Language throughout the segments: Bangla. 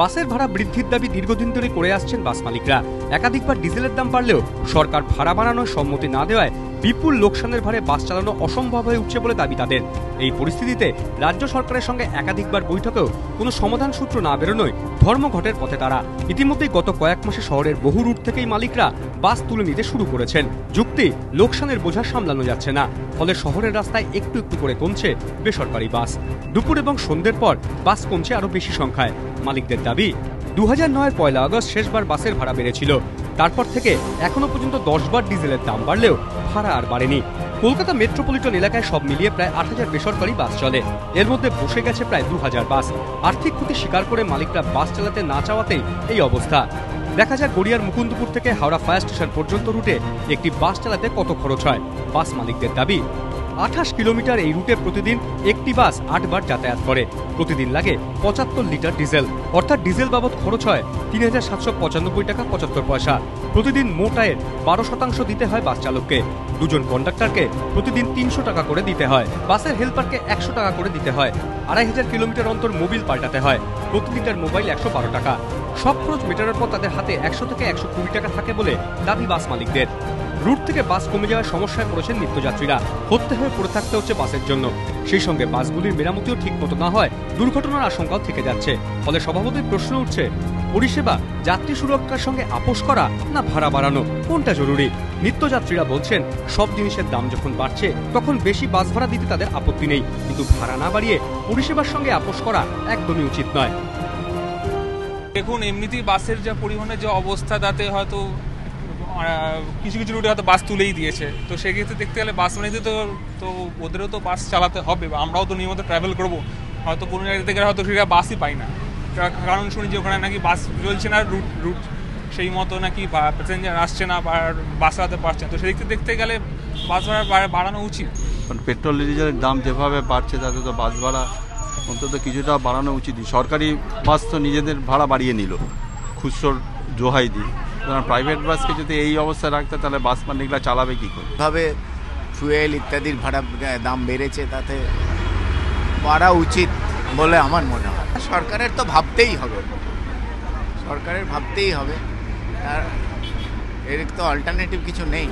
বাসের ভাড়া বৃদ্ধির দাবি দীর্ঘদিন ধরে করে আসছেন বাস মালিকরা। একাধিকবার ডিজেলের দাম বাড়লেও সরকার ভাড়া বাড়ানোর সম্মতি না দেওয়ায় বিপুল লোকসানের ভারে বাস চালানো অসম্ভব হয়ে উঠছে বলে দাবি তাদের। এই পরিস্থিতিতে রাজ্য সরকারের সঙ্গে একাধিকবার বৈঠকেও কোনো সমাধান সূত্র না বেরোনোয় ধর্মঘটের পথে তারা। ইতিমধ্যেই গত কয়েক মাসে শহরের বহু রুট থেকেই মালিকরা বাস তুলে নিতে শুরু করেছেন। যুক্তি, লোকসানের বোঝা সামলানো যাচ্ছে না, ফলে শহরের রাস্তায় একটু একটু করে কমছে বেসরকারি বাস। দুপুর এবং সন্ধ্যের পর বাস কমছে আরো বেশি সংখ্যায়। মালিকদের দাবি, 2009-এর 1 আগস্ট শেষবার বাসের ভাড়া বেড়েছিল। তারপর থেকে এখনো পর্যন্ত 10 বার ডিজেলের দাম বাড়লেও ভাড়া আর বাড়েনি। কলকাতা মেট্রোপলিটন এলাকায় সব মিলিয়ে প্রায় 8,000 বেসরকারি বাস চলে। এর মধ্যে বসে গেছে প্রায় 2,000 বাস। আর্থিক ক্ষতি স্বীকার করে মালিকরা বাস চালাতে না চাওয়াতেই এই অবস্থা। দেখা যায় গড়িয়ার মুকুন্দপুর থেকে হাওড়া ফায়ার স্টেশন পর্যন্ত রুটে একটি বাস চালাতে কত খরচ হয়। বাস মালিকদের দাবি, 28 কিলোমিটার এই রুটে প্রতিদিন একটি বাস 8 বার যাতায়াত করে। প্রতিদিন লাগে 75 লিটার ডিজেল, অর্থাৎ ডিজেল বাবদ খরচ হয় 3,795 টাকা 75 পয়সা। প্রতিদিন মোট আয়ের 12% দিতে হয় বাস চালককে। দুজন কন্ডাক্টরকে প্রতিদিন 300 টাকা করে দিতে হয়। বাসের হেল্পারকে 100 টাকা করে দিতে হয়। 2,500 কিলোমিটার অন্তর মোবিল পাল্টাতে হয়। প্রতি লিটার মোবাইল 112 টাকা। সব খরচ মেটানোর পর তাদের হাতে 100 থেকে 120 টাকা থাকে বলে দাবি বাস মালিকদের। রুট থেকে বাস কমে যাওয়ার সমস্যায় পড়েছেন নিত্যযাত্রীরা। হত্যে হয়ে পড়ে থাকতে হচ্ছে বাসের জন্য। সেই সঙ্গে বাসগুলির মেরামতিও ঠিক মতো না হয় দুর্ঘটনার আশঙ্কাও থেকে যাচ্ছে। ফলে স্বভাবতই প্রশ্ন উঠছে, পরিষেবা যাত্রী সুরক্ষার সঙ্গে আপোষ করা না ভাড়া বাড়ানো, কোনটা জরুরি? নিত্যযাত্রীরা বলছেন, সব জিনিসের দাম যখন বাড়ছে তখন বেশি বাস ভাড়া দিতে তাদের আপত্তি নেই, কিন্তু ভাড়া না বাড়িয়ে পরিষেবার সঙ্গে আপোষ করা একদমই উচিত নয়। দেখুন, এমনিতেই বাসের যা পরিবহনের যে অবস্থা, তাতে হয়তো কিছু কিছু রুটে হয়তো বাস তুলেই দিয়েছে। তো সেক্ষেত্রে দেখতে গেলে বাস মালিকদের তো ওদেরও তো বাস চালাতে হবে, বা আমরাও তো নিয়মিত ট্রাভেল করবো। হয়তো কোনো জায়গা থেকে হয়তো সেটা বাসই পাই না, কারণ শুনি যে ওখানে নাকি বাস চলছে না, রুট সেই মতো নাকি প্যাসেঞ্জার আসছে না বা বাস চালাতে পারছে না। তো সেদিক থেকে দেখতে গেলে বাস ভাড়া বাড়ানো উচিত। কারণ পেট্রোল ডিজেলের দাম যেভাবে বাড়ছে তাতে তো বাস ভাড়া অন্তত কিছুটা বাড়ানো উচিত। সরকারি বাস তো নিজেদের ভাড়া বাড়িয়ে নিল খুচরোর দোহাই দিয়ে। কারণ প্রাইভেট বাসকে যদি এই অবস্থায় রাখতে, তাহলে বাস মালিকরা চালাবে কী করে? ভাবে ফুয়েল ইত্যাদির ভাড়া দাম বেড়েছে, তাতে বাড়া উচিত বলে আমার মনে হয়। সরকারের তো ভাবতেই হবে, তার এর তো অল্টারনেটিভ কিছু নেই।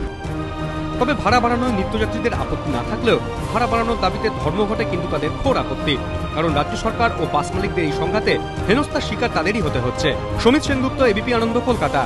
তবে ভাড়া বাড়ানোয় নিত্যযাত্রীদের আপত্তি না থাকলেও ভাড়া বাড়ানোর দাবিতে ধর্মঘটে কিন্তু তাদের ঘোর আপত্তি। কারণ রাজ্য সরকার ও বাস মালিকদের এই সংঘাতে হেনস্থার শিকার তাদেরই হতে হচ্ছে। সমিত সেনগুপ্ত, এবিপি আনন্দ, কলকাতা।